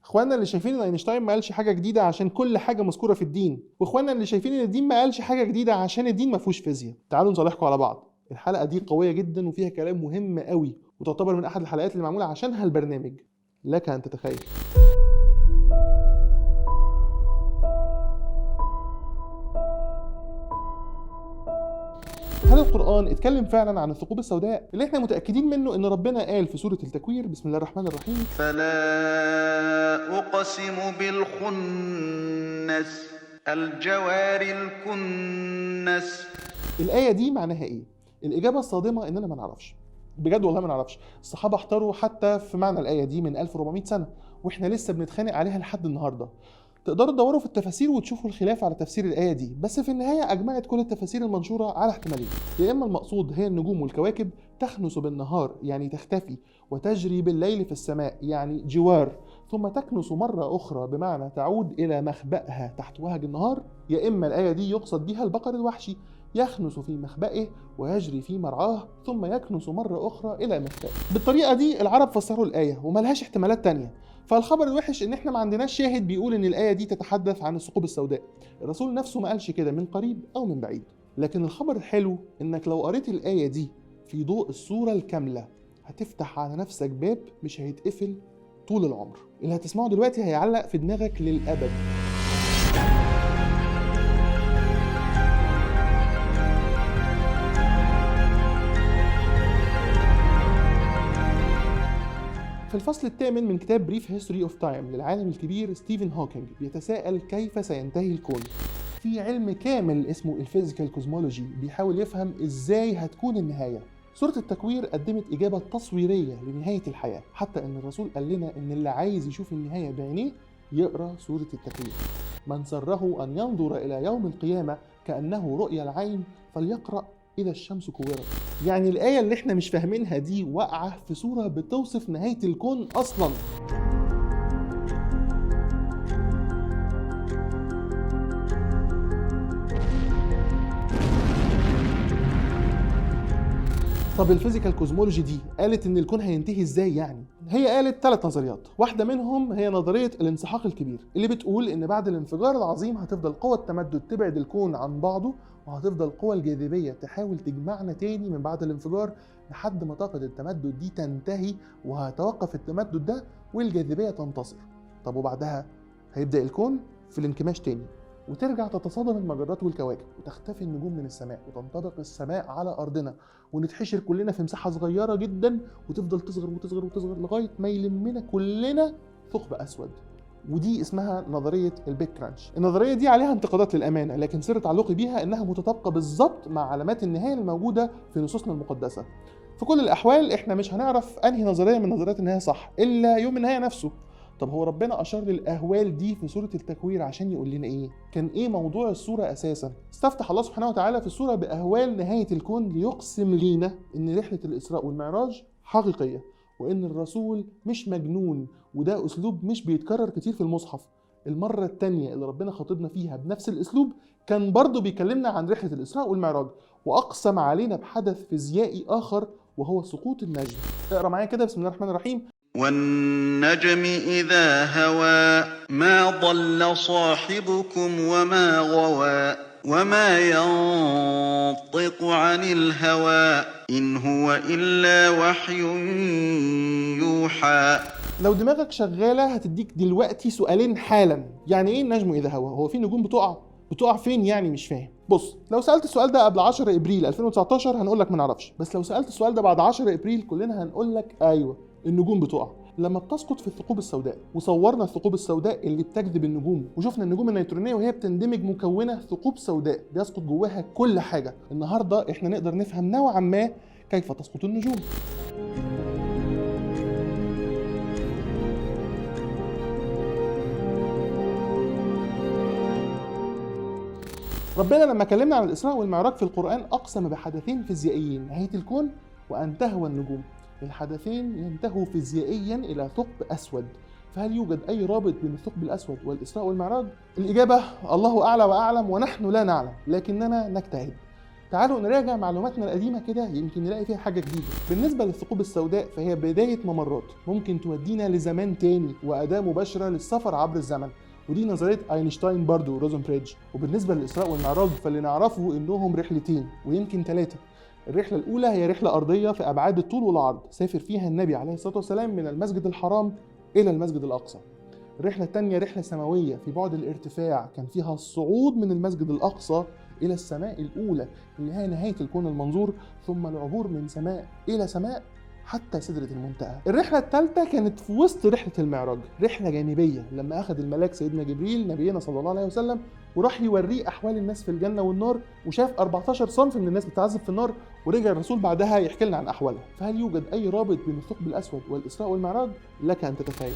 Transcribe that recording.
اخواننا اللي شايفين ان اينشتاين ما قالش حاجه جديده عشان كل حاجه مذكوره في الدين، واخواننا اللي شايفين ان الدين ما قالش حاجه جديده عشان الدين ما فيهوش فيزياء. تعالوا نصالحكم على بعض. الحلقه دي قويه جدا وفيها كلام مهم قوي، وتعتبر من احد الحلقات اللي معموله عشانها البرنامج. لك ان تتخيل. هل القرآن اتكلم فعلا عن الثقوب السوداء اللي احنا متأكدين منه ان ربنا قال في سورة التكوير بسم الله الرحمن الرحيم فلا أقسم بالخنس الجوار الكنس. الآية دي معناها ايه؟ الإجابة الصادمة اننا ما نعرفش، بجد والله ما نعرفش. الصحابة احتاروا حتى في معنى الآية دي من 1400 سنة، واحنا لسه بنتخانق عليها لحد النهاردة. تقدروا تدوروا في التفاسير وتشوفوا الخلاف على تفسير الآية دي، بس في النهاية أجمعت كل التفاسير المنشورة على احتمالين. يا إما المقصود هي النجوم والكواكب تخنس بالنهار يعني تختفي، وتجري بالليل في السماء يعني جوار، ثم تكنس مرة أخرى بمعنى تعود إلى مخبأها تحت وهج النهار. يا إما الآية دي يقصد بها البقر الوحشي يخنس في مخبئه ويجري في مرعاه ثم يكنس مرة أخرى إلى مخبئه. بالطريقة دي العرب فسروا الآية وملهاش احتمالات تانية. فالخبر الوحش ان احنا ما عندناش شاهد بيقول ان الآية دي تتحدث عن الثقوب السوداء. الرسول نفسه ما قالش كده من قريب او من بعيد. لكن الخبر الحلو انك لو قريت الآية دي في ضوء السورة الكاملة هتفتح على نفسك باب مش هيتقفل طول العمر. اللي هتسمعه دلوقتي هيعلق في دماغك للأبد. في الفصل الثامن من كتاب بريف هيستوري اوف تايم للعالم الكبير ستيفن هوكينج بيتساءل كيف سينتهي الكون. في علم كامل اسمه الفيزيكال كوزمولوجي بيحاول يفهم ازاي هتكون النهاية. سورة التكوير قدمت إجابة تصويرية لنهاية الحياة، حتى ان الرسول قال لنا ان اللي عايز يشوف النهاية بعينيه يقرأ سورة التكوير. من سره أن ينظر إلى يوم القيامة كأنه رؤيا العين فليقرأ إذا الشمس كورت. يعني الآية اللي احنا مش فاهمينها دي واقعة في سورة بتوصف نهاية الكون أصلاً. طب الفيزيكال كوزمولوجي دي قالت ان الكون هينتهي ازاي يعني؟ هي قالت 3 نظريات. واحدة منهم هي نظرية الانسحاق الكبير اللي بتقول ان بعد الانفجار العظيم هتفضل قوى التمدد تبعد الكون عن بعضه، وهتفضل قوى الجاذبية تحاول تجمعنا تاني من بعد الانفجار لحد ما طاقة التمدد دي تنتهي، وهيتوقف التمدد ده والجاذبية تنتصر. طب وبعدها هيبدأ الكون في الانكماش تاني، وترجع تتصادم المجرات والكواكب، وتختفي النجوم من السماء، وتنطبق السماء على أرضنا، ونتحشر كلنا في مساحة صغيرة جدا، وتفضل تصغر وتصغر وتصغر لغاية ما يلمنا كلنا ثقب أسود. ودي اسمها نظرية البيج كرانش. النظرية دي عليها انتقادات للأمانة، لكن سر تعلقي بيها إنها متطابقة بالظبط مع علامات النهاية الموجودة في نصوصنا المقدسة. في كل الأحوال إحنا مش هنعرف أنهي نظرية من نظريات النهاية صح إلا يوم النهاية نفسه. طب هو ربنا أشار للأهوال دي في سورة التكوير عشان يقول لنا إيه؟ كان إيه موضوع السورة أساساً؟ استفتح الله سبحانه وتعالى في السورة بأهوال نهاية الكون ليقسم لينا إن رحلة الإسراء والمعراج حقيقية، وإن الرسول مش مجنون، وده أسلوب مش بيتكرر كتير في المصحف. المرة التانية اللي ربنا خاطبنا فيها بنفس الأسلوب كان برضو بيكلمنا عن رحلة الإسراء والمعراج، وأقسم علينا بحدث فيزيائي آخر وهو سقوط النجم. اقرأ معايا كده بسم الله الرحمن الرحيم. والنجم إذا هوى ما ضل صاحبكم وما غوى وما ينطق عن الهوى إن هو إلا وحي يوحى. لو دماغك شغالة هتديك دلوقتي سؤالين حالا. يعني ايه النجم اذا هوى؟ هو في نجوم بتقع فين يعني؟ مش فاهم. بص، لو سألت السؤال ده قبل 10 ابريل 2019 هنقول لك ما نعرفش، بس لو سألت السؤال ده بعد 10 ابريل كلنا هنقول لك ايوه النجوم بتقع. لما بتسقط في الثقوب السوداء، وصورنا الثقوب السوداء اللي بتجذب النجوم، وشفنا النجوم النيترونية وهي بتندمج مكونة ثقوب سوداء بيسقط جواها كل حاجة. النهاردة احنا نقدر نفهم نوعا ما كيف تسقط النجوم. ربنا لما كلمنا عن الإسراء والمعراج في القرآن أقسم بحدثين فيزيائيين، نهاية الكون وأن تهوى النجوم. الحدثين ينتهوا فيزيائيا إلى ثقب أسود، فهل يوجد أي رابط بين الثقب الأسود والإسراء والمعراج؟ الإجابة الله أعلى وأعلم ونحن لا نعلم، لكننا نجتهد. تعالوا نراجع معلوماتنا القديمة كده، يمكن نلاقي فيها حاجة جديدة. بالنسبة للثقوب السوداء فهي بداية ممرات ممكن تودينا لزمان تاني وأداة مباشرة للسفر عبر الزمن، ودي نظرية أينشتاين برضو وروزنبريدج. وبالنسبة للإسراء والمعراج فاللي نعرفه إنهم رحلتين ويمكن 3. الرحلة الأولى هي رحلة أرضية في أبعاد الطول والعرض، سافر فيها النبي عليه الصلاة والسلام من المسجد الحرام إلى المسجد الأقصى. الرحلة الثانية رحلة سماوية في بعد الارتفاع، كان فيها الصعود من المسجد الأقصى إلى السماء الأولى اللي هي نهاية الكون المنظور، ثم العبور من سماء إلى سماء حتى سدرة المنتهى. الرحلة الثالثة كانت في وسط رحلة المعراج، رحلة جانبية لما أخذ الملاك سيدنا جبريل نبينا صلى الله عليه وسلم وراح يوريه أحوال الناس في الجنة والنار، وشاف 14 صنف من الناس بتعذب في النار، ورجع الرسول بعدها يحكي لنا عن أحوالها. فهل يوجد أي رابط بين الثقب الأسود والإسراء والمعراج؟ لك أن تتخيل.